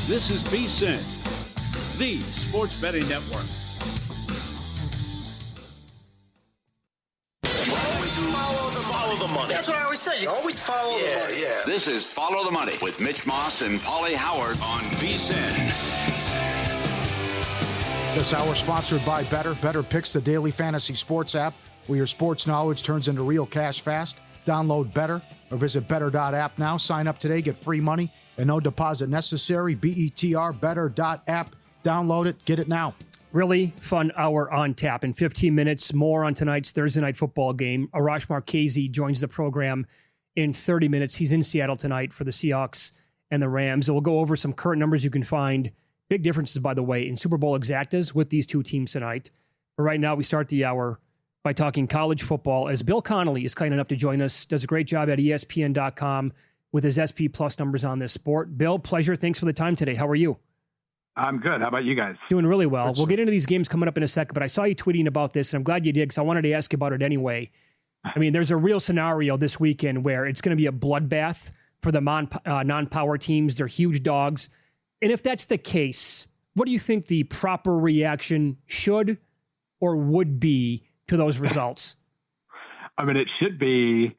This is VSiN, the sports betting network. Follow the money. That's what I always say. You always follow the money. Yeah. This is Follow the Money with Mitch Moss and Pauly Howard on VSiN. This hour sponsored by Better. Better Picks, the daily fantasy sports app where your sports knowledge turns into real cash fast. Download Better or visit better.app now. Sign up today, get free money and no deposit necessary. BETR, better.app. Download it, get it now. Really fun hour on tap. In 15 minutes, more on tonight's Thursday night football game. Arash Markazi joins the program in 30 minutes. He's in Seattle tonight for the Seahawks and the Rams. And we'll go over some current numbers you can find. Big differences, by the way, in Super Bowl exactas with these two teams tonight. But right now, we start the hour by talking college football as Bill Connelly is kind enough to join us. Does a great job at ESPN.com with his SP Plus numbers on this sport. Bill, pleasure. Thanks for the time today. How are you? I'm good. How about you guys? Doing really well. We'll get into these games coming up in a second, but I saw you tweeting about this, and I'm glad you did because I wanted to ask you about it anyway. I mean, there's a real scenario this weekend where it's going to be a bloodbath for the non-power teams. They're huge dogs. And if that's the case, what do you think the proper reaction should or would be to those results? I mean, it should be,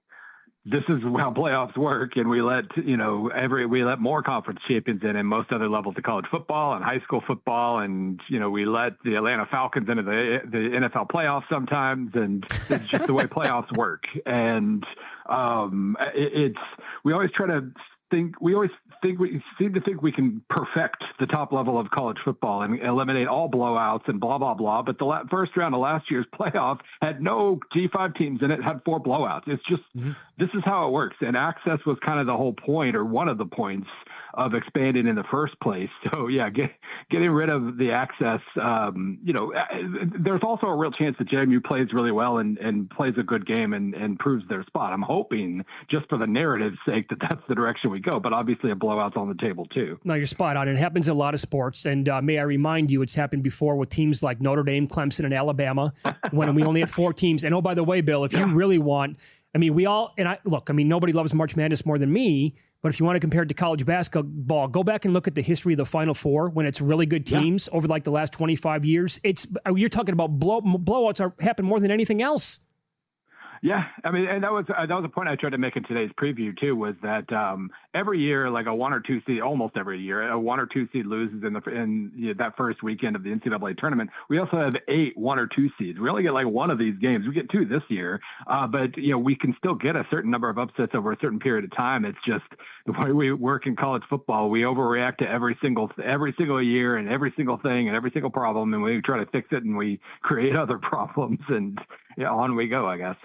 this is how playoffs work, and we let more conference champions in most other levels of college football and high school football, and we let the Atlanta Falcons into the NFL playoffs sometimes, and it's just the way playoffs work. And we seem to think we can perfect the top level of college football and eliminate all blowouts and blah, blah, blah. But the first round of last year's playoff had no G5 teams in it, had 4 blowouts. It's just, This is how it works. And access was kind of the whole point, or one of the points of expanding in the first place. So yeah, getting rid of the access, there's also a real chance that JMU plays really well and plays a good game and proves their spot. I'm hoping, just for the narrative's sake, that that's the direction we go, but obviously a blowout's on the table too. No, you're spot on. It happens in a lot of sports. And may I remind you, it's happened before with teams like Notre Dame, Clemson, and Alabama when we only had 4 teams. And oh, by the way, Bill, if you really want, nobody loves March Madness more than me, but if you want to compare it to college basketball, go back and look at the history of the Final Four when it's really good teams over like the last 25 years. You're talking about blowouts happen more than anything else. Yeah, I mean, and that was a point I tried to make in today's preview too, was that every year, like a 1 or 2 seed, almost every year, a 1 or 2 seed loses in that first weekend of the NCAA tournament. We also have 8 1 or 2 seeds. We only get like 1 of these games. We get 2 this year, but we can still get a certain number of upsets over a certain period of time. It's just the way we work in college football. We overreact to every single year and every single thing and every single problem, and we try to fix it and we create other problems, and on we go, I guess.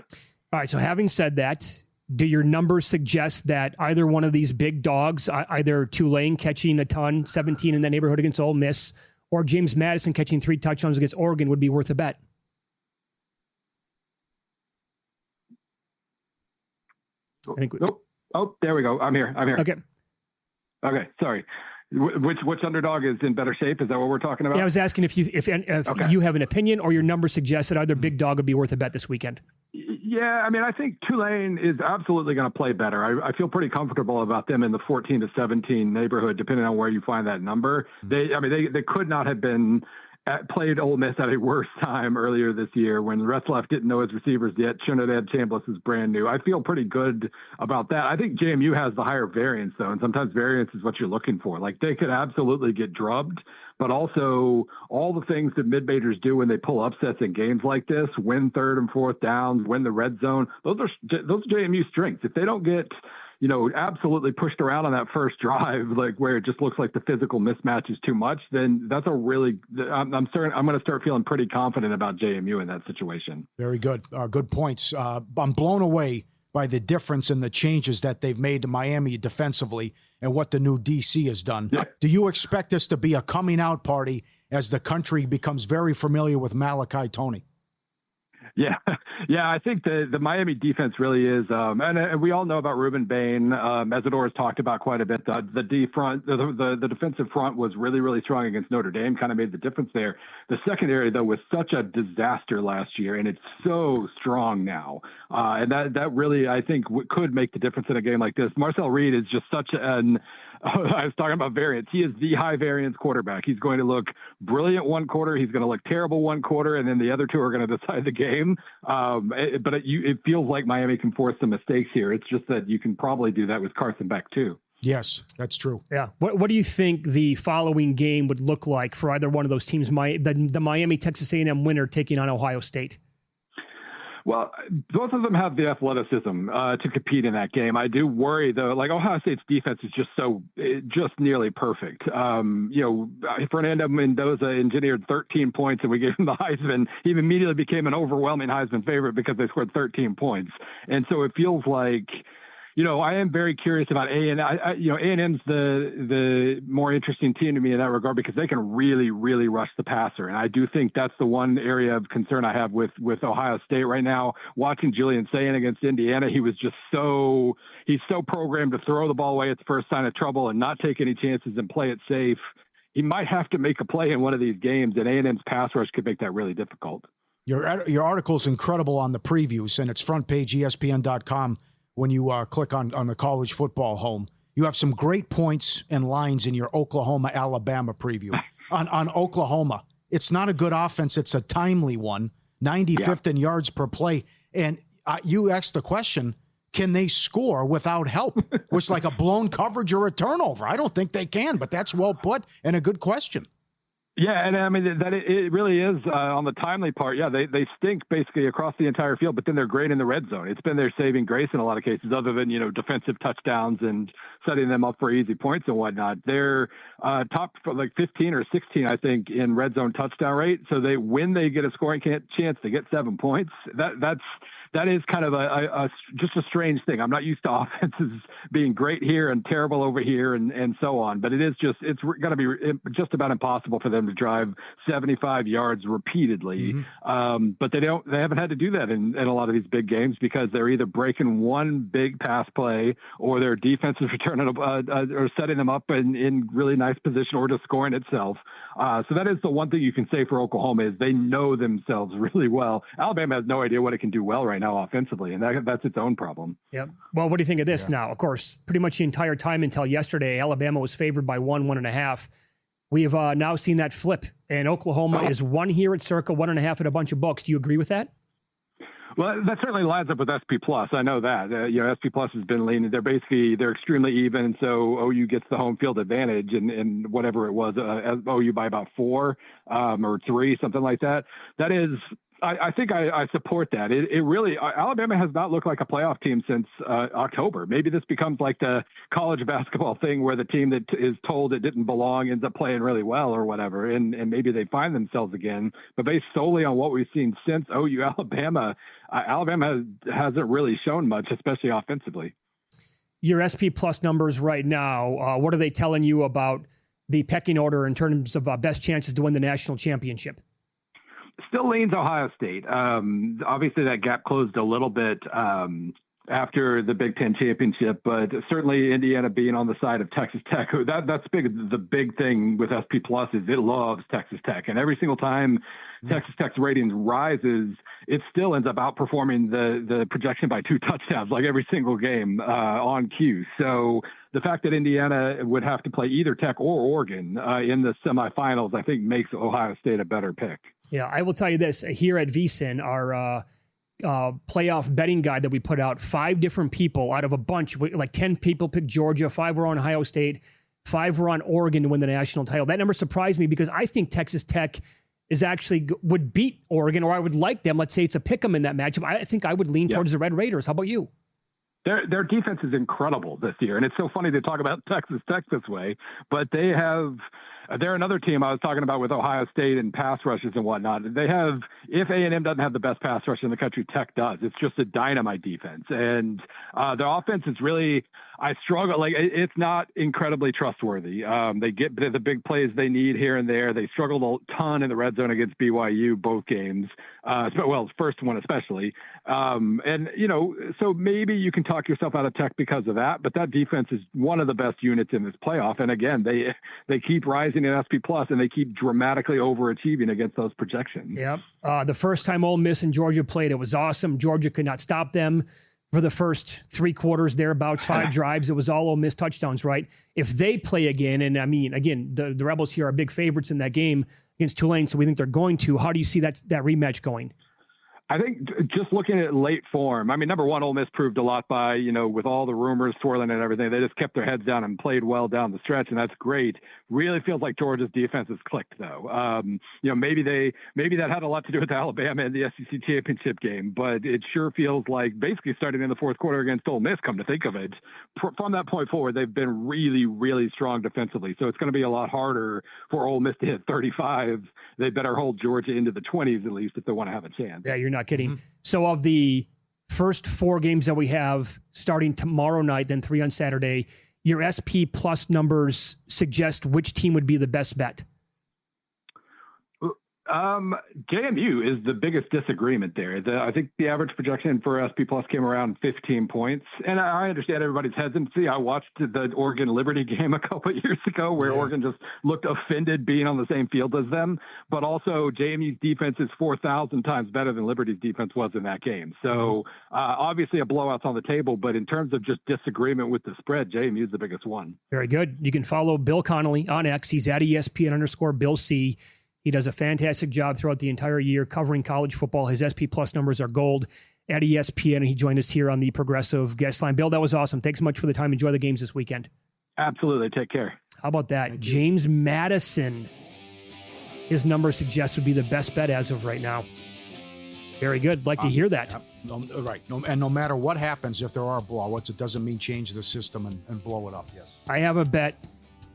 All right, so having said that, do your numbers suggest that either one of these big dogs, either Tulane catching a ton, 17 in that neighborhood against Ole Miss, or James Madison catching 3 touchdowns against Oregon would be worth a bet? Oh, there we go. I'm here. Okay. Sorry. Which underdog is in better shape? Is that what we're talking about? Yeah, I was asking if you have an opinion or your numbers suggest that either big dog would be worth a bet this weekend. Yeah, I mean, I think Tulane is absolutely going to play better. I feel pretty comfortable about them in the 14 to 17 neighborhood, depending on where you find that number. They could not have been played Ole Miss at a worse time earlier this year when Retzlaff didn't know his receivers yet. Trinidad Chambliss is brand new. I feel pretty good about that. I think JMU has the higher variance, though, and sometimes variance is what you're looking for. Like, they could absolutely get drubbed, but also all the things that mid-majors do when they pull upsets in games like this, win 3rd and 4th downs, win the red zone, those are JMU strengths. If they don't get absolutely pushed around on that first drive, like where it just looks like the physical mismatch is too much, then that's I'm going to start feeling pretty confident about JMU in that situation. Very good. Good points. I'm blown away by the difference in the changes that they've made to Miami defensively and what the new DC has done. Yeah. Do you expect this to be a coming out party as the country becomes very familiar with Malachi Toney? Yeah. I think the Miami defense really is, and we all know about Ruben Bain. Mesidor has talked about quite a bit. The defensive front was really, really strong against Notre Dame, kind of made the difference there. The secondary, though, was such a disaster last year, and it's so strong now. And that really, I think, could make the difference in a game like this. Marcel Reed is just such an I was talking about variance. He is the high variance quarterback. He's going to look brilliant one quarter. He's going to look terrible one quarter, and then the other two are going to decide the game. But it feels like Miami can force some mistakes here. It's just that you can probably do that with Carson Beck too. Yes, that's true. Yeah. What do you think the following game would look like for either one of those teams? The Miami Texas A&M winner taking on Ohio State. Well, both of them have the athleticism to compete in that game. I do worry, though, like Ohio State's defense is just nearly perfect. Fernando Mendoza engineered 13 points, and we gave him the Heisman. He immediately became an overwhelming Heisman favorite because they scored 13 points. And so it feels like, I am very curious about A&M. A&M's the more interesting team to me in that regard because they can really, really rush the passer. And I do think that's the one area of concern I have with Ohio State right now. Watching Julian Sayin against Indiana, he's so programmed to throw the ball away at the first sign of trouble and not take any chances and play it safe. He might have to make a play in one of these games, and A&M's pass rush could make that really difficult. Your article is incredible on the previews, and it's front page ESPN.com. When you click on the college football home, you have some great points and lines in your Oklahoma-Alabama preview. on Oklahoma, it's not a good offense. It's a timely one, 95th in yards per play. And you asked the question, can they score without help? Which like a blown coverage or a turnover. I don't think they can, but that's well put and a good question. Yeah, and I mean that it really is on the timely part. Yeah, they stink basically across the entire field, but then they're great in the red zone. It's been their saving grace in a lot of cases, other than defensive touchdowns and setting them up for easy points and whatnot. They're top for like 15 or 16, I think, in red zone touchdown rate. So when they get a scoring chance, they get 7 points. That is kind of just a strange thing. I'm not used to offenses being great here and terrible over here and so on, but it's going to be just about impossible for them to drive 75 yards repeatedly. Mm-hmm. But they haven't had to do that in a lot of these big games because they're either breaking one big pass play or their defense is returning or setting them up in really nice position or just scoring itself. So that is the one thing you can say for Oklahoma is they know themselves really well. Alabama has no idea what it can do well right now offensively, and that's its own problem. Yep. Well, what do you think of this now? Of course, pretty much the entire time until yesterday, Alabama was favored by 1.5. We have now seen that flip, and Oklahoma is 1 here at Circa, 1.5 at a bunch of books. Do you agree with that? Well, that certainly lines up with SP Plus. I know that. SP Plus has been leaning. They're extremely even, so OU gets the home field advantage, and whatever it was, OU by about 4 or 3, something like that. That is. I think I support that. It really Alabama has not looked like a playoff team since October. Maybe this becomes like the college basketball thing where the team that is told it didn't belong ends up playing really well or whatever, and maybe they find themselves again. But based solely on what we've seen since OU Alabama, Alabama hasn't really shown much, especially offensively. Your SP Plus numbers right now, what are they telling you about the pecking order in terms of best chances to win the national championship? Still leans Ohio State. Obviously, that gap closed a little bit after the Big Ten championship, but certainly Indiana being on the side of Texas Tech, that's big. The big thing with SP Plus is it loves Texas Tech, and every single time Texas Tech's ratings rises, it still ends up outperforming the projection by 2 touchdowns, like every single game on cue. So the fact that Indiana would have to play either Tech or Oregon in the semifinals, I think makes Ohio State a better pick. Yeah, I will tell you this. Here at VSiN, our playoff betting guide that we put out, 5 different people out of a bunch, like 10 people picked Georgia, 5 were on Ohio State, 5 were on Oregon to win the national title. That number surprised me because I think Texas Tech would beat Oregon, or I would like them. Let's say it's a pick 'em in that matchup. I think I would lean towards the Red Raiders. How about you? Their defense is incredible this year, and it's so funny to talk about Texas Tech this way, but they're another team I was talking about with Ohio State and pass rushes and whatnot. If A&M doesn't have the best pass rush in the country, Tech does. It's just a dynamite defense. And their offense is really, I struggle. Like, it's not incredibly trustworthy. They get the big plays they need here and there. They struggled a ton in the red zone against BYU, both games. First one especially. So maybe you can talk yourself out of Tech because of that, but that defense is one of the best units in this playoff. And again, they keep rising in SP Plus, and they keep dramatically overachieving against those projections. Yep. The first time Ole Miss and Georgia played, it was awesome. Georgia could not stop them. for the first 3 quarters, thereabouts, 5 drives. It was all Ole Miss touchdowns, right? If they play again, and I mean, again, the Rebels here are big favorites in that game against Tulane, so we think they're going to. How do you see that rematch going? I think just looking at late form, I mean, number one, Ole Miss proved a lot by, with all the rumors swirling and everything, they just kept their heads down and played well down the stretch, and that's great. Really feels like Georgia's defense has clicked, though. Maybe that had a lot to do with Alabama and the SEC championship game, but it sure feels like basically starting in the fourth quarter against Ole Miss, come to think of it, from that point forward, they've been really, really strong defensively. So it's going to be a lot harder for Ole Miss to hit 35. They better hold Georgia into the 20s at least if they want to have a chance. Yeah, you're not kidding. Mm-hmm. So of the first 4 games that we have starting tomorrow night, then 3 on Saturday, your SP plus numbers suggest which team would be the best bet? JMU is the biggest disagreement there. I think the average projection for SP Plus came around 15 points. And I understand everybody's hesitancy. I watched the Oregon Liberty game a couple of years ago where Oregon just looked offended being on the same field as them. But also JMU's defense is 4,000 times better than Liberty's defense was in that game. So obviously a blowout's on the table, but in terms of just disagreement with the spread, JMU is the biggest one. Very good. You can follow Bill Connelly on X. He's at ESPN_Bill C. He does a fantastic job throughout the entire year covering college football. His SP Plus numbers are gold at ESPN, and he joined us here on the Progressive guest line. Bill, that was awesome. Thanks so much for the time. Enjoy the games this weekend. Absolutely. Take care. How about that? James Madison, his number suggests would be the best bet as of right now. Very good. Like to hear that. Right. And no matter what happens, if there are blowouts, it doesn't mean change the system and blow it up. Yes. I have a bet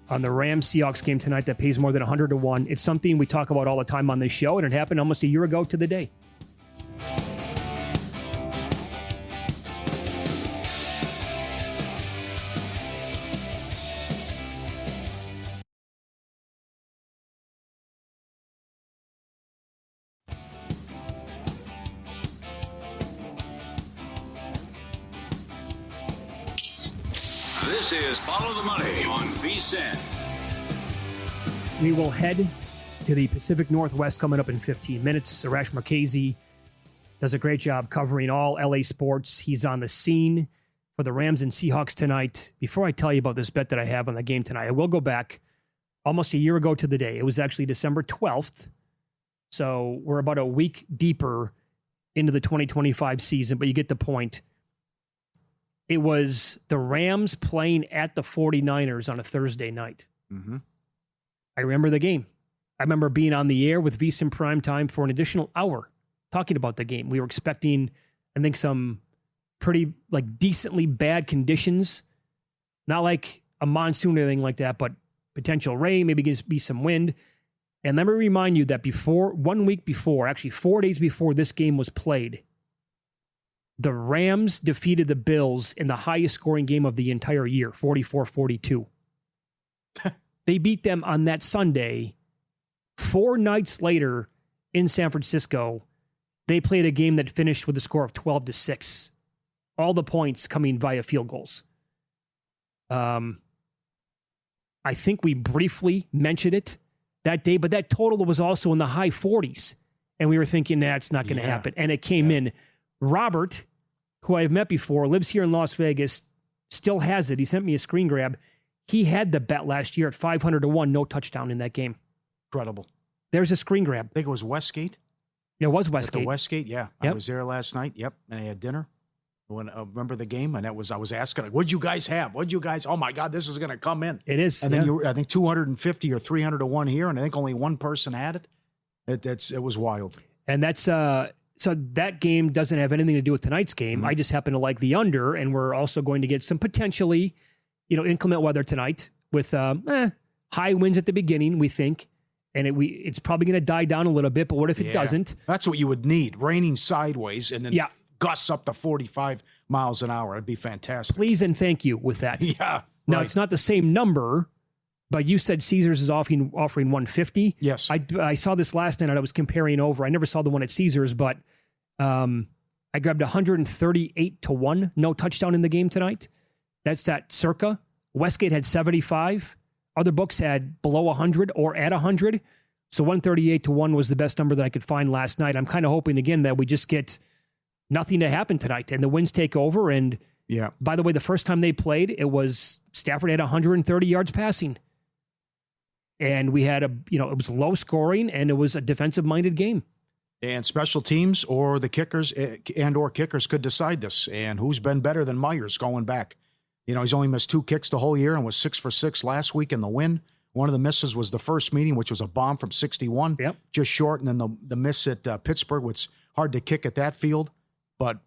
on the Rams Seahawks game tonight that pays more than 100 to 1. It's something we talk about all the time on this show, and it happened almost a year ago to the day. This is Follow the Money on VSiN. We will head to the Pacific Northwest coming up in 15 minutes. Arash Markazi does a great job covering all LA sports. He's on the scene for the Rams and Seahawks tonight. Before I tell you about this bet that I have on the game tonight, I will go back almost a year ago to the day. It was actually December 12th. So we're about a week deeper into the 2025 season, but you get the point. It was the Rams playing at the 49ers on a Thursday night. Mm-hmm. I remember the game. I remember being on the air with VSiN Primetime for an additional hour talking about the game. We were expecting, I think, some pretty decently bad conditions. Not like a monsoon or anything like that, but potential rain, maybe be some wind. And let me remind you that 1 week before, actually 4 days before this game was played, the Rams defeated the Bills in the highest scoring game of the entire year, 44-42. They beat them on that Sunday. 4 nights later in San Francisco, they played a game that finished with a score of 12-6. All the points coming via field goals. I think we briefly mentioned it that day, but that total was also in the high 40s. And we were thinking, it's not going to happen. And it came in. Robert, who I've met before, lives here in Las Vegas, still has it. He sent me a screen grab. He had the bet last year at 500 to 1, no touchdown in that game. Incredible. There's a screen grab. I think it was Westgate. It was Westgate. At the Westgate, yeah. Yep. I was there last night. Yep. And I had dinner. When I remember the game, and I was asking, what'd you guys have? Oh my God, this is going to come in. It is. And then I think 250 or 300 to 1 here, and I think only one person had it. It was wild. And that's so that game doesn't have anything to do with tonight's game. Mm-hmm. I just happen to like the under, and we're also going to get some potentially, inclement weather tonight with high winds at the beginning, we think. And it's probably going to die down a little bit, but what if it doesn't? That's what you would need, raining sideways and then gusts up to 45 miles an hour. It'd be fantastic. Please and thank you with that. Yeah. Now, It's not the same number, but you said Caesars is offering 150. Yes. I saw this last night and I was comparing over. I never saw the one at Caesars, but I grabbed 138 to 1. No touchdown in the game tonight. That's that circa. Westgate had 75. Other books had below 100 or at 100. So 138 to 1 was the best number that I could find last night. I'm kind of hoping, again, that we just get nothing to happen tonight, and the winds take over. And Yeah. by the way, the first time they played, it was Stafford had 130 yards passing. And we had it was low scoring, and it was a defensive-minded game. And special teams or the kickers or kickers could decide this. And who's been better than Myers going back? He's only missed 2 kicks the whole year and was 6 for 6 last week in the win. One of the misses was the first meeting, which was a bomb from 61, just short. And then the miss at Pittsburgh, which hard to kick at that field. But,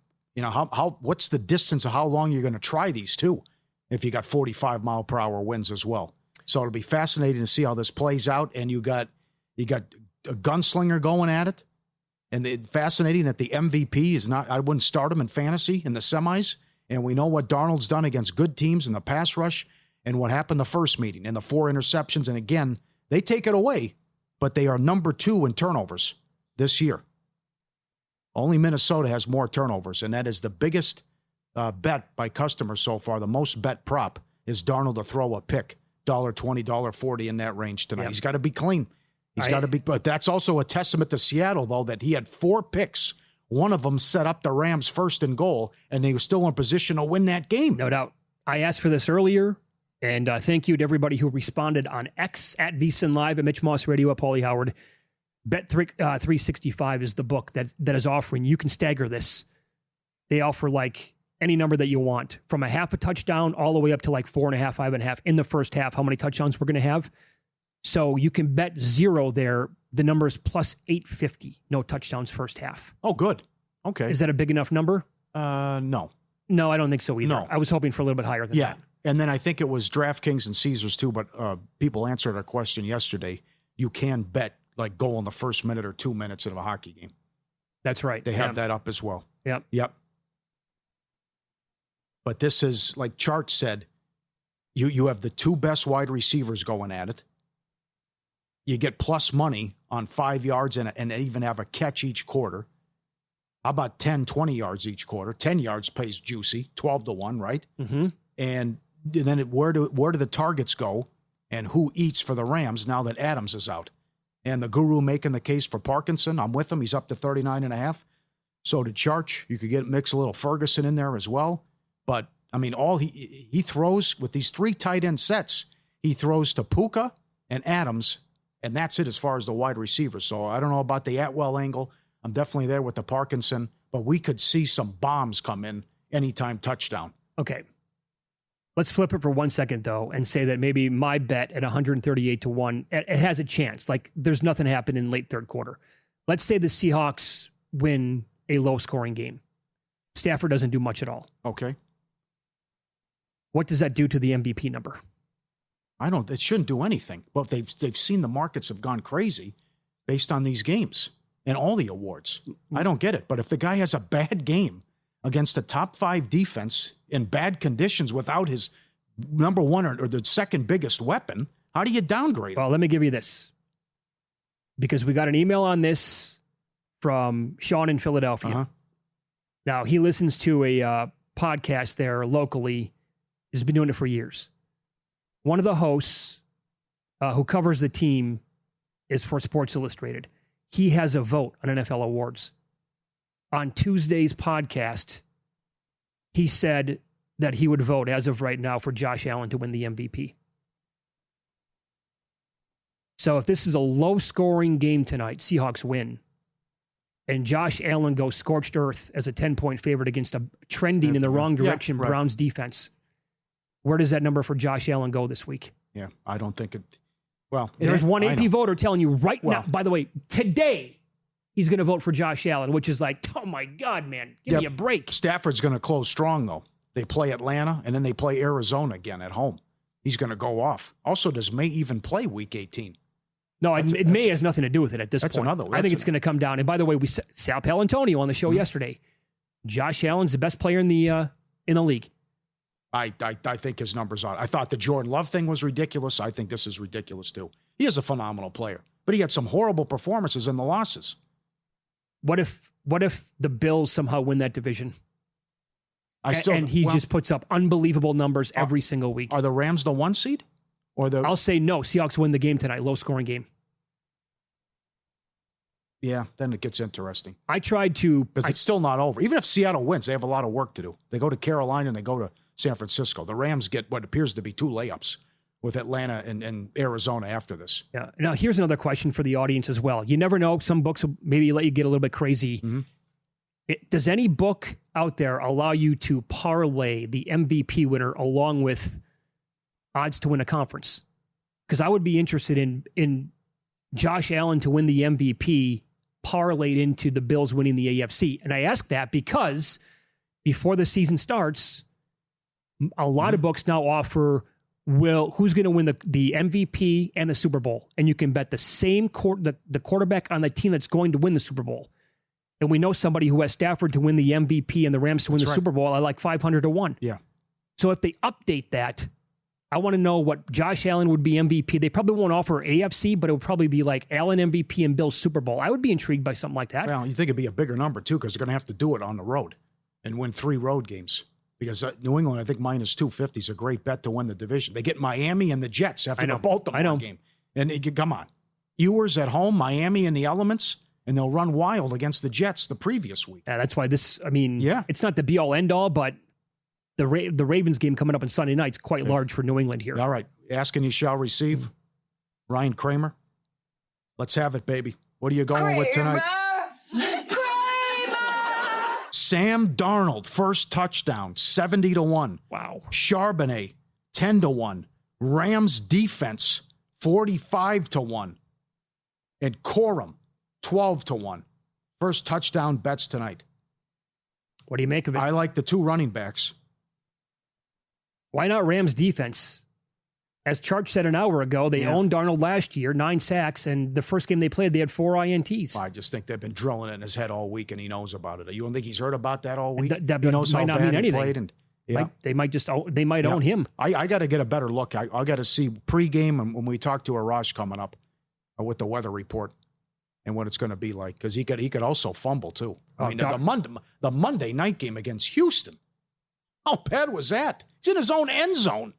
what's the distance of how long you're going to try these two if you got 45-mile-per-hour winds as well? So it'll be fascinating to see how this plays out. And you got a gunslinger going at it. And fascinating that the MVP is not, I wouldn't start him in fantasy in the semis. And we know what Darnold's done against good teams in the pass rush and what happened the first meeting and the 4 interceptions. And again, they take it away, but they are number 2 in turnovers this year. Only Minnesota has more turnovers, and that is the biggest bet by customers so far. The most bet prop is Darnold to throw a pick, $1.20, $1.40 in that range tonight. Yep. He's got to be clean. He's got to be, but that's also a testament to Seattle, though, that he had 4 picks. One of them set up the Rams first and goal, and they were still in position to win that game. No doubt. I asked for this earlier, and thank you to everybody who responded on X at VSiN Live, at Mitch Moss Radio, at Pauly Howard. Bet 365 is the book that is offering. You can stagger this. They offer like any number that you want, from a half a touchdown all the way up to like 4.5, 5.5 in the first half, how many touchdowns we're going to have. So you can bet 0 there. The number is plus 850. No touchdowns first half. Oh, good. Okay. Is that a big enough number? No. No, I don't think so either. No. I was hoping for a little bit higher than that. And then I think it was DraftKings and Caesars too, but people answered our question yesterday. You can bet like goal in the first minute or 2 minutes of a hockey game. That's right. They have that up as well. Yep. But this is, like Chart said, you have the 2 best wide receivers going at it. You get plus money on 5 yards and even have a catch each quarter. How about 10, 20 yards each quarter? 10 yards pays juicy, 12-1, right? Mm-hmm. And then where do the targets go and who eats for the Rams now that Adams is out? And the guru making the case for Parkinson, I'm with him. He's up to 39.5. So to Charch, you could mix a little Ferguson in there as well. But, I mean, all he throws with these 3 tight end sets, he throws to Puka and Adams, and that's it as far as the wide receivers. So I don't know about the Atwell angle. I'm definitely there with the Parkinson, but we could see some bombs come in anytime touchdown. Okay. Let's flip it for 1 second, though, and say that maybe my bet at 138-1, it has a chance. Like, there's nothing happen in late third quarter. Let's say the Seahawks win a low-scoring game. Stafford doesn't do much at all. Okay. What does that do to the MVP number? It shouldn't do anything. But they've seen the markets have gone crazy based on these games and all the awards. I don't get it. But if the guy has a bad game against a top 5 defense in bad conditions without his number 1 or the second biggest weapon, how do you downgrade him? Well, let me give you this. Because we got an email on this from Sean in Philadelphia. Uh-huh. Now, he listens to a podcast there locally. He's been doing it for years. One of the hosts who covers the team is for Sports Illustrated. He has a vote on NFL awards. On Tuesday's podcast, he said that he would vote, as of right now, for Josh Allen to win the MVP. So if this is a low-scoring game tonight, Seahawks win, and Josh Allen goes scorched earth as a 10-point favorite against a trending in the wrong direction Browns defense, where does that number for Josh Allen go this week? Yeah, I don't think it. Well, there's one AP voter telling you right now, by the way, today, he's going to vote for Josh Allen, which is like, oh my God, man, give me a break. Stafford's going to close strong, though. They play Atlanta, and then they play Arizona again at home. He's going to go off. Also, does May even play Week 18? No, May has nothing to do with it at this point. I think it's going to come down. And by the way, we said Sal Palantonio on the show yesterday. Josh Allen's the best player in the league. I think his numbers are. I thought the Jordan Love thing was ridiculous. I think this is ridiculous, too. He is a phenomenal player, but he had some horrible performances in the losses. What if the Bills somehow win that division? He just puts up unbelievable numbers every single week. Are the Rams the 1 seed? I'll say no. Seahawks win the game tonight. Low-scoring game. Yeah, then it gets interesting. I tried to... Because it's still not over. Even if Seattle wins, they have a lot of work to do. They go to Carolina and they go to San Francisco. The Rams get what appears to be 2 layups with Atlanta and Arizona after this. Yeah. Now, here's another question for the audience as well. You never know. Some books will maybe let you get a little bit crazy. Mm-hmm. Does any book out there allow you to parlay the MVP winner along with odds to win a conference? Because I would be interested in Josh Allen to win the MVP parlayed into the Bills winning the AFC. And I ask that because before the season starts, a lot of books now offer who's going to win the MVP and the Super Bowl. And you can bet the same the quarterback on the team that's going to win the Super Bowl. And we know somebody who has Stafford to win the MVP and the Rams to win the Super Bowl at like 500 to 1. Yeah. So if they update that, I want to know what Josh Allen would be MVP. They probably won't offer AFC, but it would probably be like Allen MVP and Bills Super Bowl. I would be intrigued by something like that. Well, you think it'd be a bigger number, too, because they're going to have to do it on the road and win 3 road games. Because New England, I think, minus 250 is a great bet to win the division. They get Miami and the Jets after the Baltimore game. And come on. Ewers at home, Miami in the elements, and they'll run wild against the Jets the previous week. Yeah, that's why it's not the be-all, end-all, but the Ravens game coming up on Sunday night is quite large for New England here. All right. Ask and you shall receive. Ryan Kramer. Let's have it, baby. What are you going with tonight? Sam Darnold, first touchdown, 70 to 1. Wow. Charbonnet, 10 to 1. Rams defense, 45 to 1. And Corum, 12 to 1. First touchdown bets tonight. What do you make of it? I like the 2 running backs. Why not Rams defense? As Charch said an hour ago, they owned Darnold last year, 9 sacks, and the first game they played, they had 4 INTs. I just think they've been drilling it in his head all week, and he knows about it. You don't think he's heard about that all week? That he knows how bad he played. And, they might own him. I got to get a better look. I got to see pregame and when we talk to Arash coming up with the weather report and what it's going to be like, because he could also fumble too. The Monday night game against Houston. How bad was that? He's in his own end zone.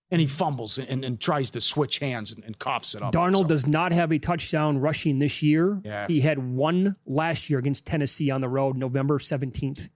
And he fumbles and tries to switch hands and coughs it up. Darnold does not have a touchdown rushing this year. Yeah. He had 1 last year against Tennessee on the road, November 17th.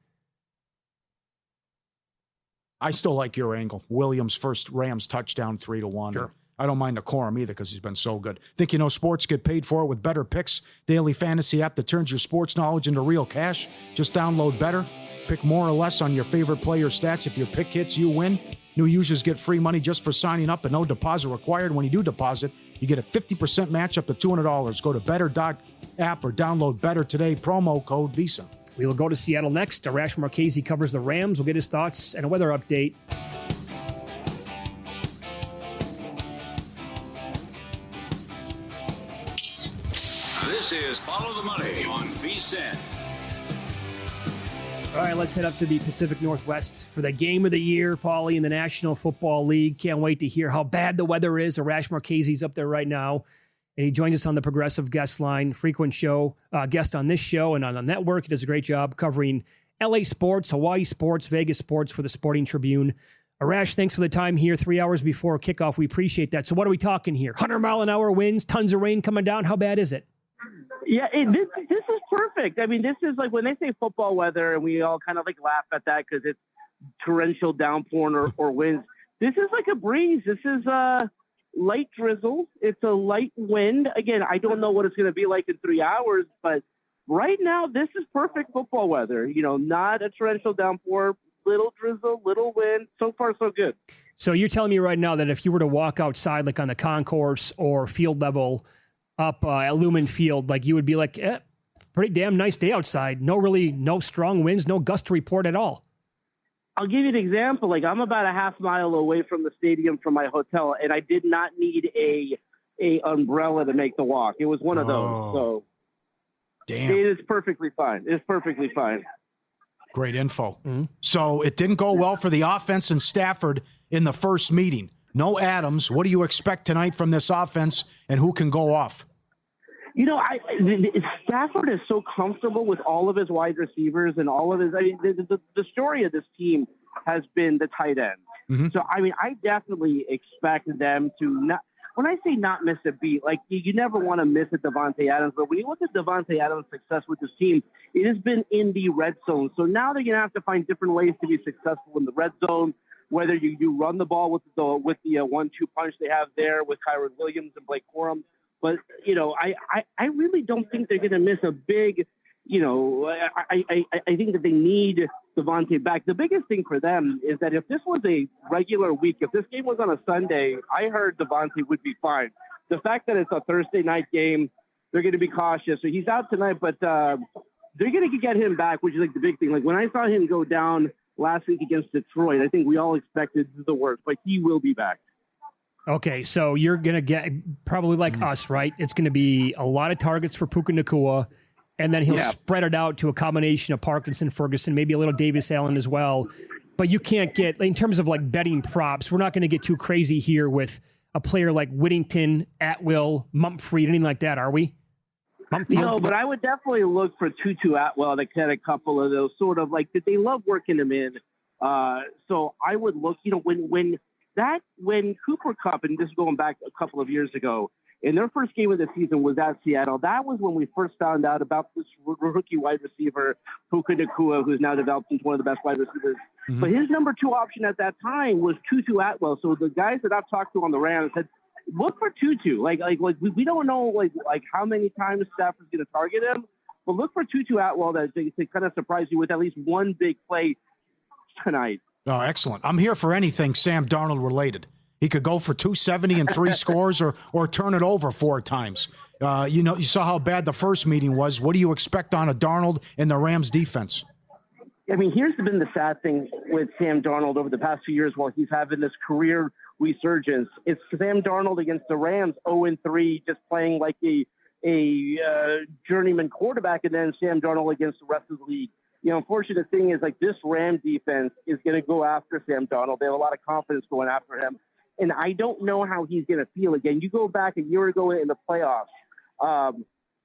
I still like your angle. Williams' first Rams touchdown, 3 to 1. Sure. I don't mind the Corum either because he's been so good. Think you know sports get paid for it with Better Picks, daily fantasy app that turns your sports knowledge into real cash. Just download Better. Pick more or less on your favorite player stats. If your pick hits, you win. New users get free money just for signing up and no deposit required. When you do deposit, you get a 50% match up to $200. Go to better.app or download Better today. Promo code VISA. We will go to Seattle next. Arash Markazi covers the Rams. We'll get his thoughts and a weather update. This is Follow the Money on VSiN. All right, let's head up to the Pacific Northwest for the game of the year, Pauly, in the National Football League. Can't wait to hear how bad the weather is. Arash Markazi's up there right now, and he joins us on the Progressive Guest Line, frequent guest on this show and on the network. He does a great job covering LA sports, Hawaii sports, Vegas sports for the Sporting Tribune. Arash, thanks for the time here 3 hours before kickoff. We appreciate that. So what are we talking here? 100-mile-an-hour winds, tons of rain coming down. How bad is it? Yeah, this is perfect. I mean, this is like when they say football weather, and we all kind of like laugh at that because it's torrential downpour or winds. This is like a breeze. This is a light drizzle. It's a light wind. Again, I don't know what it's going to be like in 3 hours, but right now this is perfect football weather. You know, not a torrential downpour, little drizzle, little wind. So far, so good. So you're telling me right now that if you were to walk outside, like on the concourse or field level, up at Lumen Field, like you would be like, pretty damn nice day outside. No strong winds, no gust to report at all. I'll give you an example. Like I'm about a half mile away from the stadium from my hotel, and I did not need a umbrella to make the walk. It was one of those. So damn. It is perfectly fine. It's perfectly fine. Great info. Mm-hmm. So it didn't go well for the offense in Stafford in the first meeting. No Adams. What do you expect tonight from this offense, and who can go off? You know, Stafford is so comfortable with all of his wide receivers and all of his. I mean, the story of this team has been the tight end. Mm-hmm. So, I mean, I definitely expect them to not. when I say not miss a beat, like you never want to miss a Devontae Adams, but when you look at Devontae Adams' success with this team, it has been in the red zone. So now they're going to have to find different ways to be successful in the red zone, whether you run the ball with the 1-2 punch they have there with Kyron Williams and Blake Corum. But, I really don't think they're going to miss a big, I think that they need Devontae back. The biggest thing for them is that if this was a regular week, if this game was on a Sunday, I heard Devontae would be fine. The fact that it's a Thursday night game, they're going to be cautious. So he's out tonight, but they're going to get him back, which is like the big thing. Like when I saw him go down last week against Detroit, I think we all expected the worst, but he will be back. Okay, so you're going to get probably like us, right? It's going to be a lot of targets for Puka Nacua, and then he'll spread it out to a combination of Parkinson, Ferguson, maybe a little Davis Allen as well. But you can't get, in terms of like betting props, we're not going to get too crazy here with a player like Whittington, Atwell, Mumphrey, anything like that, are we? No, but I would definitely look for Tutu Atwell to get a couple of those sort of like that. They love working him in. So I would look, when Cooper Kupp, and this is going back a couple of years ago, and their first game of the season was at Seattle. That was when we first found out about this rookie wide receiver, Puka Nacua, who's now developed into one of the best wide receivers. Mm-hmm. But his number 2 option at that time was Tutu Atwell. So the guys that I've talked to on the Rams said, look for Tutu. Like we don't know like how many times Stafford's going to target him, but look for Tutu Atwell to kind of surprise you with at least one big play tonight. Oh, excellent. I'm here for anything Sam Darnold related. He could go for 270 and 3 scores or turn it over 4 times. You saw how bad the first meeting was. What do you expect on a Darnold in the Rams defense? I mean, here's been the sad thing with Sam Darnold over the past 2 years while he's having this career resurgence. It's Sam Darnold against the Rams 0-3, just playing like a journeyman quarterback, and then Sam Darnold against the rest of the league. The unfortunate thing is, like, this Ram defense is going to go after Sam Darnold. They have a lot of confidence going after him. And I don't know how he's going to feel again. You go back a year ago in the playoffs,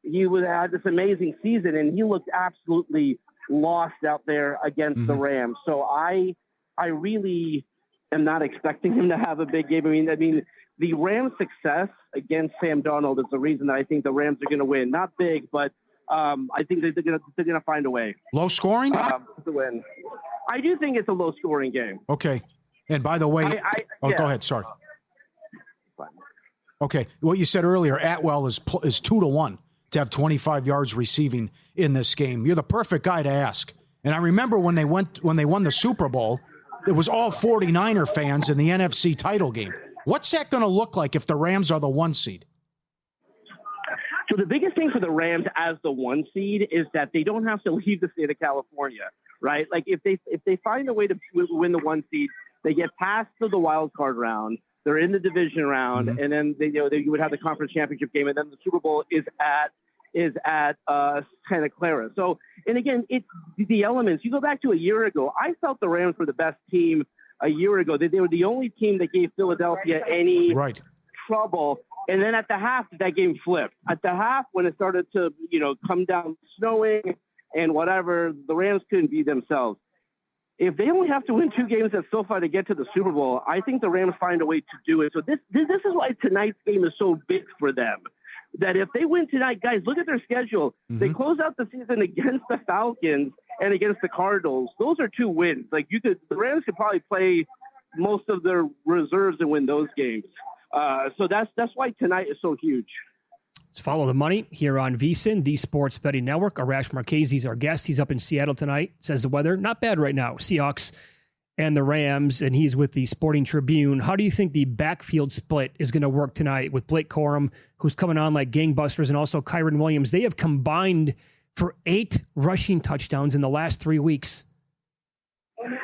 he had this amazing season, and he looked absolutely lost out there against the Rams. So I really am not expecting him to have a big game. I mean, the Rams' success against Sam Darnold is the reason that I think the Rams are going to win. Not big, but I think they're going to find a way. Low scoring? To win. I do think it's a low scoring game. Okay. And by the way, go ahead. Sorry. Okay. What you said earlier, Atwell is 2-1 to have 25 yards receiving in this game. You're the perfect guy to ask. And I remember when they won the Super Bowl, it was all 49er fans in the NFC title game. What's that going to look like if the Rams are the 1 seed? So the biggest thing for the Rams as the 1 seed is that they don't have to leave the state of California, right? Like if they find a way to win the 1 seed, they get past to the wild card round. They're in the division round, and then they would have the conference championship game, and then the Super Bowl is at Santa Clara. So, and again, it's the elements. You go back to a year ago. I felt the Rams were the best team a year ago. They were the only team that gave Philadelphia any trouble. And then at the half, that game flipped. At the half, when it started to come down snowing and whatever, the Rams couldn't be themselves. If they only have to win 2 games at SoFi to get to the Super Bowl, I think the Rams find a way to do it. So this is why tonight's game is so big for them. That if they win tonight, guys, look at their schedule. They close out the season against the Falcons and against the Cardinals. Those are 2 wins. Like the Rams could probably play most of their reserves and win those games. So that's why tonight is so huge. Let's follow the money here on VSiN, the Sports Betting Network. Arash Markazi is our guest. He's up in Seattle tonight. Says the weather, not bad right now. Seahawks and the Rams, and he's with the Sporting Tribune. How do you think the backfield split is going to work tonight with Blake Corum, who's coming on like gangbusters, and also Kyron Williams? They have combined for 8 rushing touchdowns in the last 3 weeks.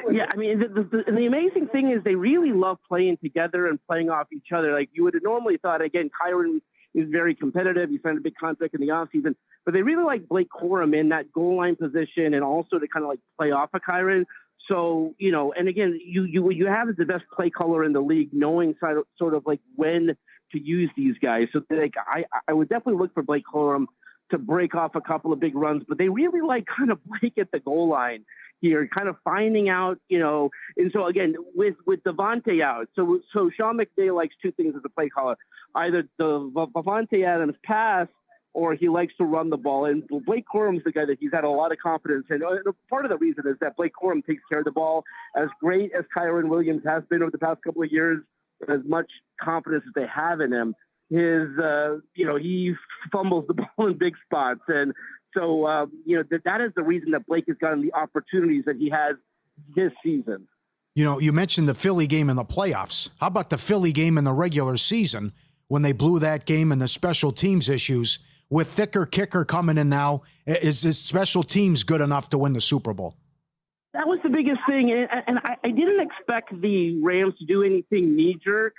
Yeah, I mean, the amazing thing is they really love playing together and playing off each other. Like you would have normally thought, again, Kyron is very competitive. He signed a big contract in the offseason. But they really like Blake Corum in that goal line position and also to kind of like play off of Kyron. So, and again, you have the best play caller in the league, knowing sort of like when to use these guys. So like I would definitely look for Blake Corum to break off a couple of big runs, but they really like kind of Blake at the goal line here, kind of finding out, and so again, with Devontae out, so Sean McVay likes two things as a play caller, either the Devontae Adams pass, or he likes to run the ball. And Blake Corum's the guy that he's had a lot of confidence in. Part of the reason is that Blake Corum takes care of the ball. As great as Kyron Williams has been over the past couple of years, as much confidence as they have in him, he fumbles the ball in big spots. And so, that is the reason that Blake has gotten the opportunities that he has this season. You mentioned the Philly game in the playoffs. How about the Philly game in the regular season when they blew that game and the special teams issues? With thicker kicker coming in now, is this special teams good enough to win the Super Bowl? That was the biggest thing, and I didn't expect the Rams to do anything knee-jerk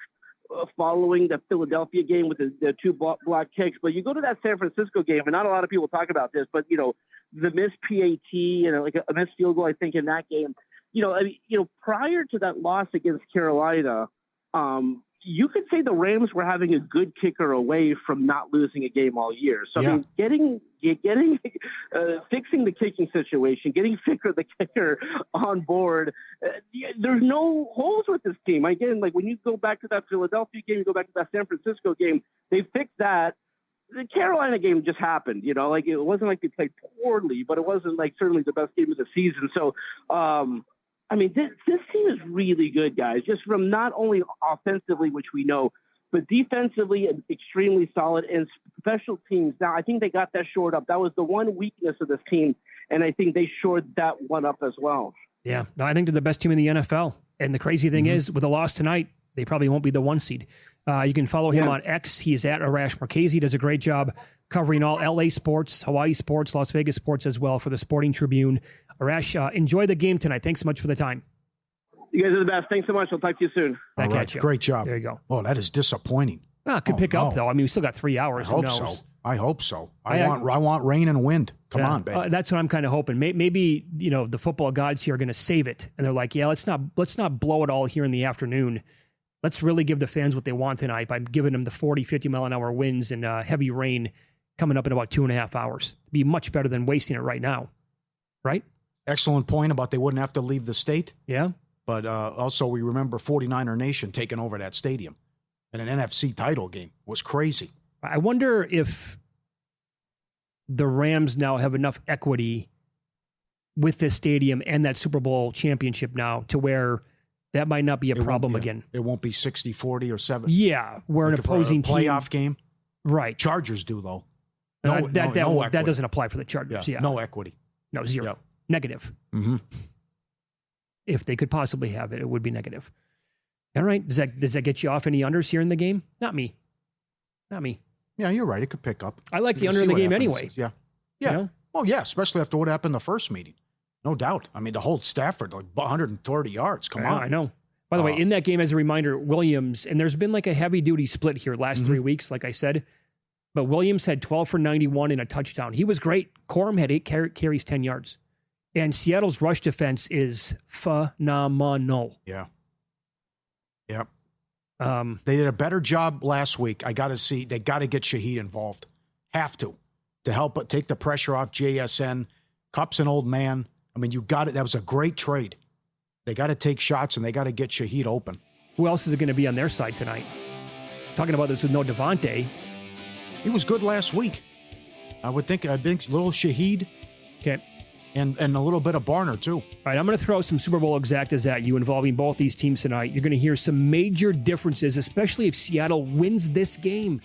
following the Philadelphia game with the two block kicks. But you go to that San Francisco game, and not a lot of people talk about this, but, the missed PAT, like a missed field goal, I think, in that game. Prior to that loss against Carolina, you could say the Rams were having a good kicker away from not losing a game all year. So, I mean, fixing the kicking situation, getting Ficker, the kicker, on board, there's no holes with this team. Again, like when you go back to that Philadelphia game, you go back to that San Francisco game, they fixed that. The Carolina game just happened, it wasn't like they played poorly, but it wasn't like certainly the best game of the season. So, I mean, this team is really good, guys, just from not only offensively, which we know, but defensively extremely solid, and special teams. Now, I think they got that shored up. That was the one weakness of this team, and I think they shored that one up as well. Yeah, no, I think they're the best team in the NFL. And the crazy thing is, with a loss tonight, they probably won't be the 1 seed. You can follow him on X. He is at Arash Markazi. He does a great job covering all LA sports, Hawaii sports, Las Vegas sports as well for the Sporting Tribune. Arash, enjoy the game tonight. Thanks so much for the time. You guys are the best. Thanks so much. I'll talk to you soon. All right. Great job. There you go. Oh, that is disappointing. Could pick up, though. I mean, we still got 3 hours. I hope so. I want rain and wind. Come on, baby. That's what I'm kind of hoping. Maybe, the football gods here are going to save it. And they're like, let's not blow it all here in the afternoon. Let's really give the fans what they want tonight by giving them the 40, 50 mile an hour winds and heavy rain coming up in about 2.5 hours. It'd be much better than wasting it right now. Right? Excellent point about they wouldn't have to leave the state. Yeah. But also we remember 49er Nation taking over that stadium in an NFC title game. It was crazy. I wonder if the Rams now have enough equity with this stadium and that Super Bowl championship now to where that might not be a problem again. It won't be 60-40 or 7. Yeah, where an opposing playoff game. Right. Chargers do, though. No that doesn't apply for the Chargers. Yeah. No equity. No, 0. Yeah. Negative. Mm-hmm. If they could possibly have it, it would be negative. All right. Does that get you off any unders here in the game? Not me. Yeah, you're right. It could pick up. I like the under in the game anyway. Yeah. Yeah. Oh, yeah, especially after what happened the first meeting. No doubt. I mean, the whole Stafford, like 130 yards. Come on. I know. By the way, in that game, as a reminder, Williams, and there's been like a heavy-duty split here last 3 weeks, like I said, but Williams had 12 for 91 and a touchdown. He was great. Corum had 8 carries, 10 yards. And Seattle's rush defense is phenomenal. Yeah. Yep. They did a better job last week. I got to see. They got to get Shaheed involved. Have to help take the pressure off JSN. Kupp's an old man. I mean, you got it. That was a great trade. They got to take shots, and they got to get Shaheed open. Who else is it going to be on their side tonight? Talking about this with no Devontae. He was good last week. I think little Shaheed. Okay. And a little bit of Barner, too. All right, I'm going to throw some Super Bowl exactas at you involving both these teams tonight. You're going to hear some major differences, especially if Seattle wins this game.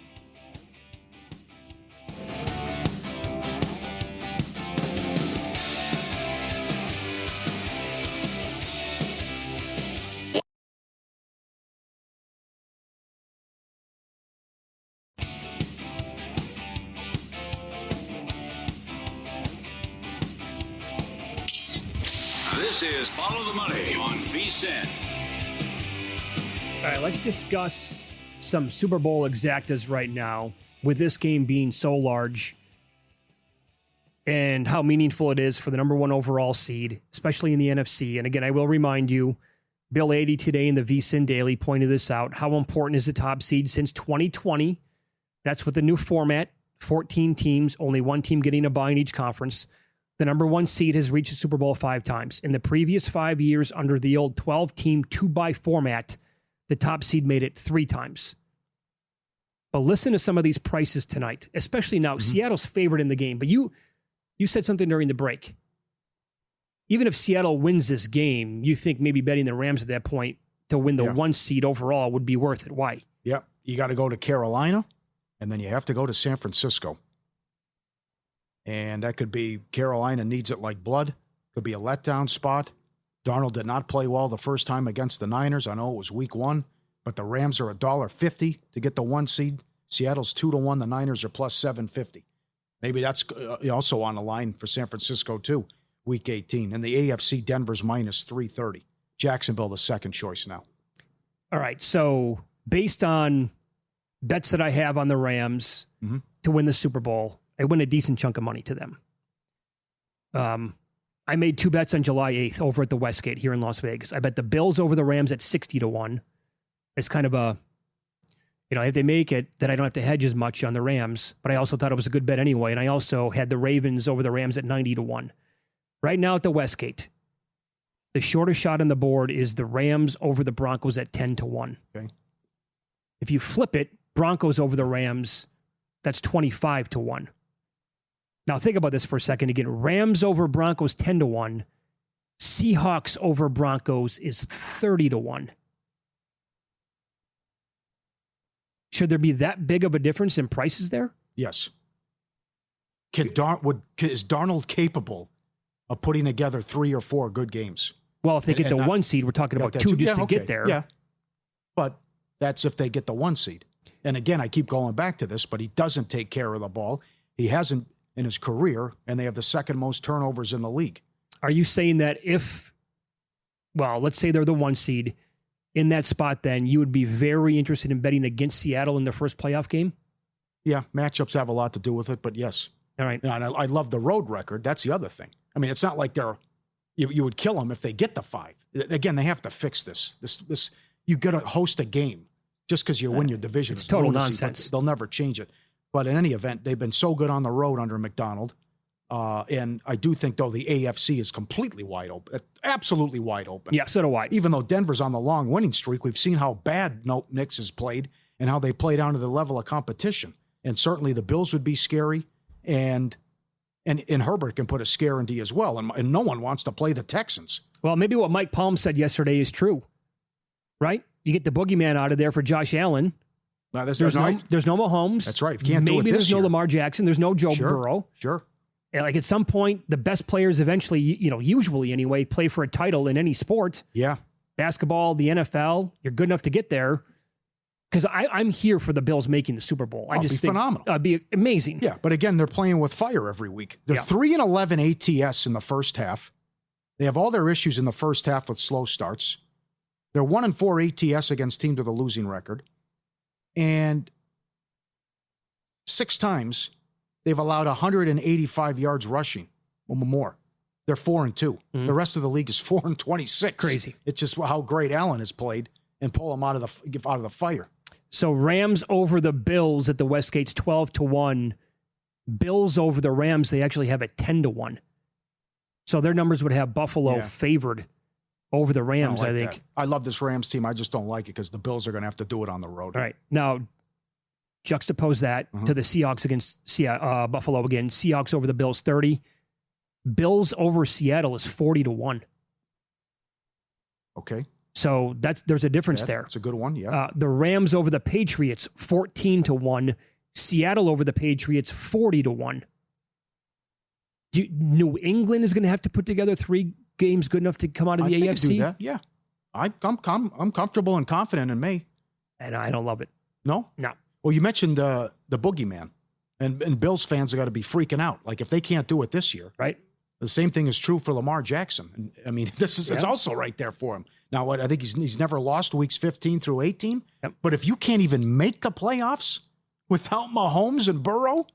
This is Follow the Money on VSiN. All right, let's discuss some Super Bowl exactas right now, with this game being so large and how meaningful it is for the number 1 overall seed, especially in the NFC. And again, I will remind you, Bill 80 today in the VSiN Daily pointed this out. How important is the top seed since 2020? That's with the new format. 14 teams, only one team getting a bye in each conference. The number 1 seed has reached the Super Bowl 5 times. In the previous 5 years, under the old 12-team 2-bye format, the top seed made it 3 times. But listen to some of these prices tonight, especially now. Seattle's favored in the game, but you said something during the break. Even if Seattle wins this game, you think maybe betting the Rams at that point to win the 1 seed overall would be worth it. Why? Yeah, you got to go to Carolina, and then you have to go to San Francisco. And that could be Carolina needs it like blood. Could be a letdown spot. Darnold did not play well the first time against the Niners. I know it was week 1, but the Rams are $1.50 to get the 1 seed. Seattle's 2-1. The Niners are plus 750. Maybe that's also on the line for San Francisco too. Week 18. And the AFC, Denver's minus 330. Jacksonville, the second choice now. All right. So based on bets that I have on the Rams to win the Super Bowl, I win a decent chunk of money to them. I made 2 bets on July 8th over at the Westgate here in Las Vegas. I bet the Bills over the Rams at 60-1. It's kind of a, if they make it, then I don't have to hedge as much on the Rams. But I also thought it was a good bet anyway. And I also had the Ravens over the Rams at 90-1. Right now at the Westgate, the shortest shot on the board is the Rams over the Broncos at 10-1. Okay. If you flip it, Broncos over the Rams, that's 25-1. Now think about this for a second. Again, Rams over Broncos 10-1. Seahawks over Broncos is 30-1. Should there be that big of a difference in prices there? Yes. Is Darnold capable of putting together 3 or 4 good games? Well, if they get the 1 seed, we're talking about 2 just to get there. Yeah. But that's if they get the 1 seed. And again, I keep going back to this, but he doesn't take care of the ball. He hasn't in his career, and they have the second most turnovers in the league. Are you saying that let's say they're the 1 seed, in that spot then, you would be very interested in betting against Seattle in their first playoff game? Yeah, matchups have a lot to do with it, but yes. All right. And I love the road record. That's the other thing. I mean, it's not like you would kill them if they get the 5. Again, they have to fix this. This you got to host a game just because you win your division. It's total nonsense. They'll never change it. But in any event, they've been so good on the road under McDonald. And I do think, though, the AFC is completely wide open, absolutely wide open. Yeah, so do I. Even though Denver's on the long winning streak, we've seen how bad Knicks has played and how they play down to the level of competition. And certainly the Bills would be scary, and Herbert can put a scare into you as well. And no one wants to play the Texans. Well, maybe what Mike Palm said yesterday is true, right? You get the boogeyman out of there for Josh Allen. No, there's no Mahomes. That's right. You can't do it Maybe this there's year. no Lamar Jackson. There's no Joe Burrow. Sure. And like at some point, the best players eventually, usually anyway, play for a title in any sport. Yeah. Basketball, the NFL, you're good enough to get there. Because I'm here for the Bills making the Super Bowl. I just think phenomenal. It'd be amazing. Yeah, but again, they're playing with fire every week. They're 3-11 ATS in the first half. They have all their issues in the first half with slow starts. They're 1-4 ATS against teams with a losing record. And 6 times they've allowed 185 yards rushing or more. They're 4-2. Mm-hmm. The rest of the league is 4-26. Crazy. It's just how great Allen has played and pull him out of the fire. So Rams over the Bills at the Westgate's 12-1. Bills over the Rams, they actually have it 10-1. So their numbers would have Buffalo favored over the Rams, I think. That. I love this Rams team. I just don't like it because the Bills are going to have to do it on the road. All right. Now, juxtapose that to the Seahawks against Buffalo again. Seahawks over the Bills 30. Bills over Seattle is 40-1. Okay. So there's a difference there. It's a good one, yeah. The Rams over the Patriots 14-1. Seattle over the Patriots 40-1. New England is going to have to put together 3 games good enough to come out of the AFC? They could do that, yeah. I'm comfortable and confident in May. And I don't love it. No? No. Well, you mentioned the boogeyman, and Bills fans are going to be freaking out. Like, if they can't do it this year. Right. The same thing is true for Lamar Jackson. And, I mean, it's also right there for him. Now, I think he's never lost weeks 15 through 18. Yep. But if you can't even make the playoffs without Mahomes and Burrow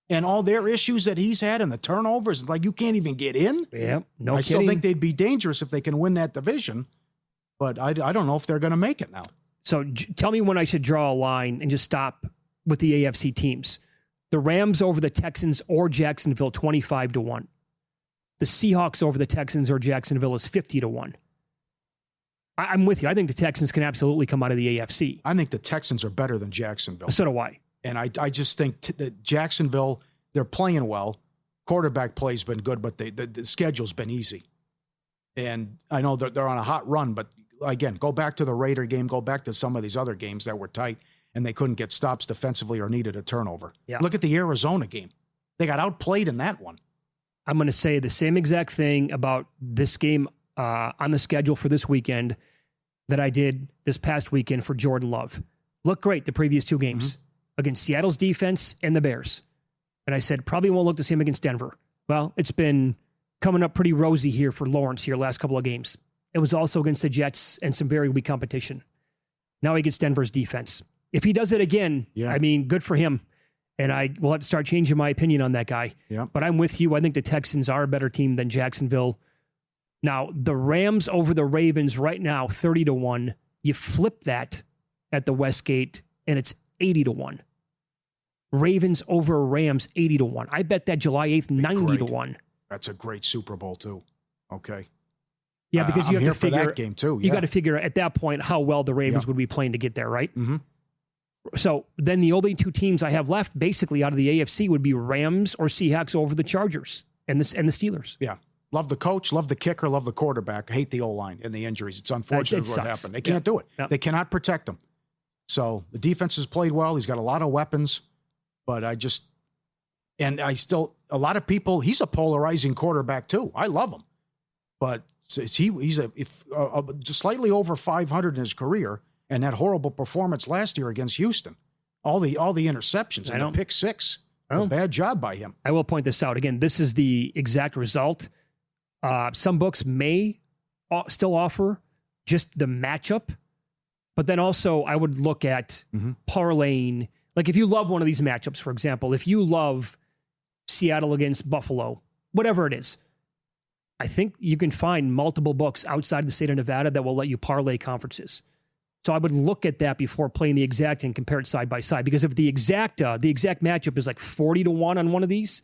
and all their issues that he's had and the turnovers, like you can't even get in. Yeah, no I kidding. still think they'd be dangerous if they can win that division. But I don't know if they're going to make it now. So tell me when I should draw a line and just stop with the AFC teams. The Rams over the Texans or Jacksonville, 25-1. The Seahawks over the Texans or Jacksonville is 50-1. I'm with you. I think the Texans can absolutely come out of the AFC. I think the Texans are better than Jacksonville. So do I. And I just think that Jacksonville, they're playing well. Quarterback play's been good, but the schedule's been easy. And I know that they're on a hot run, but again, go back to the Raider game, go back to some of these other games that were tight, and they couldn't get stops defensively or needed a turnover. Yeah. Look at the Arizona game. They got outplayed in that one. I'm going to say the same exact thing about this game on the schedule for this weekend that I did this past weekend for Jordan Love. Looked great the previous two games against Seattle's defense and the Bears. And I said, probably won't look the same against Denver. Well, it's been coming up pretty rosy here for Lawrence here last couple of games. It was also against the Jets and some very weak competition. Now he gets Denver's defense. If he does it again, I mean, good for him. And I will have to start changing my opinion on that guy. Yeah. But I'm with you. I think the Texans are a better team than Jacksonville. Now, the Rams over the Ravens right now, 30-1. You flip that at the Westgate, and it's 80-1. Ravens over Rams, 80-1. I bet that July 8th, 90-1. That's a great Super Bowl, too. Okay. Yeah, because you I'm have to here figure for that game, too. You got to figure at that point how well the Ravens would be playing to get there, right? Mm-hmm. So then the only two teams I have left, basically out of the AFC, would be Rams or Seahawks over the Chargers and the Steelers. Yeah. Love the coach, love the kicker, love the quarterback. Hate the O-line and the injuries. It's unfortunate what happened. They can't do it. Yep. They cannot protect them. So the defense has played well. He's got a lot of weapons, but a lot of people, he's a polarizing quarterback too. I love him, but he's just slightly over 500 in his career, and that horrible performance last year against Houston, all the interceptions and the pick six. A bad job by him. I will point this out again. This is the exact result. Some books may still offer just the matchup, but then also I would look at parlaying. Like if you love one of these matchups, for example, if you love Seattle against Buffalo, whatever it is, I think you can find multiple books outside the state of Nevada that will let you parlay conferences. So I would look at that before playing the exact and compare it side by side. Because if the exact matchup is like 40-1 on one of these,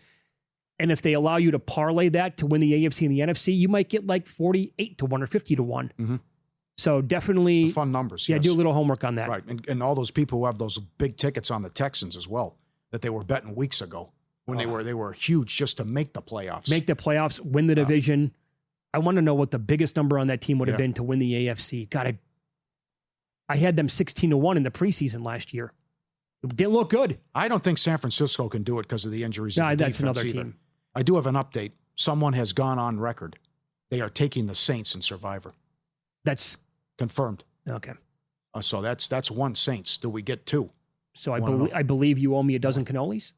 and if they allow you to parlay that to win the AFC and the NFC, you might get like 48-1 or 50-1. Mm-hmm. So definitely the fun numbers. Yeah, do a little homework on that. Right, and all those people who have those big tickets on the Texans as well that they were betting weeks ago when they were huge just to make the playoffs. Make the playoffs, win the division. I want to know what the biggest number on that team would have been to win the AFC. God, I had them 16-1 in the preseason last year. It didn't look good. I don't think San Francisco can do it because of the injuries. No, that's another team. I do have an update. Someone has gone on record. They are taking the Saints in Survivor. That's confirmed. Okay. So that's one Saints. Do we get two? So I believe you owe me a dozen cannolis?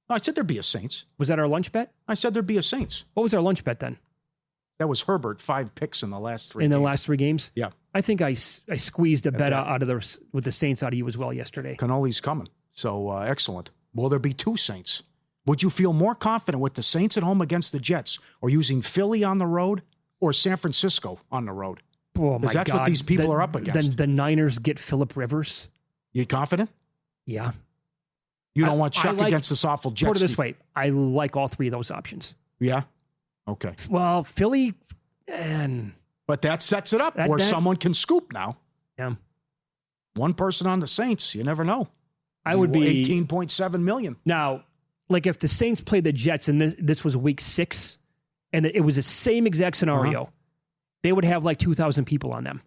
No, I said there'd be a Saints. Was that our lunch bet? I said there'd be a Saints. What was our lunch bet then? That was Herbert, 5 picks in the last 3 games. In the last 3 games? Yeah. I think I squeezed a bet out of with the Saints out of you as well yesterday. Connelly's coming. So excellent. Will there be 2 Saints? Would you feel more confident with the Saints at home against the Jets or using Philly on the road or San Francisco on the road? Oh, my God. That's what these people are up against. The Niners get Phillip Rivers. You confident? Yeah. You don't want Chuck against this awful Jets. Put it this way. I like all 3 of those options. Yeah? Okay. Well, Philly... But that sets it up where someone can scoop now. Yeah. One person on the Saints, you never know. I would be 18.7 million. Now, like if the Saints played the Jets and this was week 6 and it was the same exact scenario, they would have like 2,000 people on them.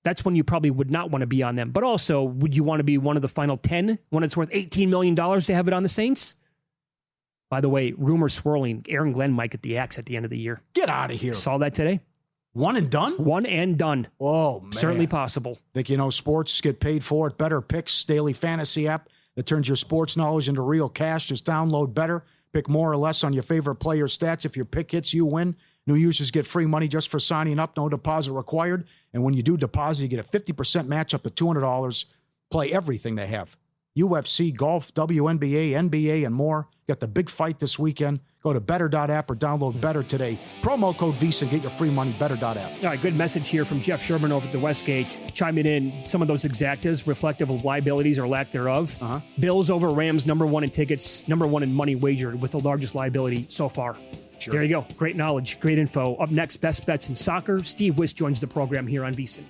That's when you probably would not want to be on them. But also, would you want to be one of the final 10 when it's worth $18 million to have it on the Saints? By the way, rumor swirling, Aaron Glenn might get the axe at the end of the year. Get out of here. Saw that today. One and done? One and done. Oh, man. Certainly possible. Think sports get paid for it. Better Picks, daily fantasy app that turns your sports knowledge into real cash. Just download Better. Pick more or less on your favorite player stats. If your pick hits, you win. New users get free money just for signing up. No deposit required. And when you do deposit, you get a 50% match up to $200. Play everything they have. UFC, golf, WNBA, NBA, and more. Got the big fight this weekend. Go to better.app or download Better today. Promo code VSiN. Get your free money. Better.app. All right, good message here from Jeff Sherman over at the Westgate, chiming in some of those exactas reflective of liabilities or lack thereof. Bills over Rams, number one in tickets, number one in money wagered with the largest liability so far. Sure. There you go. Great knowledge, great info. Up next, best bets in soccer. Steve Wiss joins the program here on VSiN.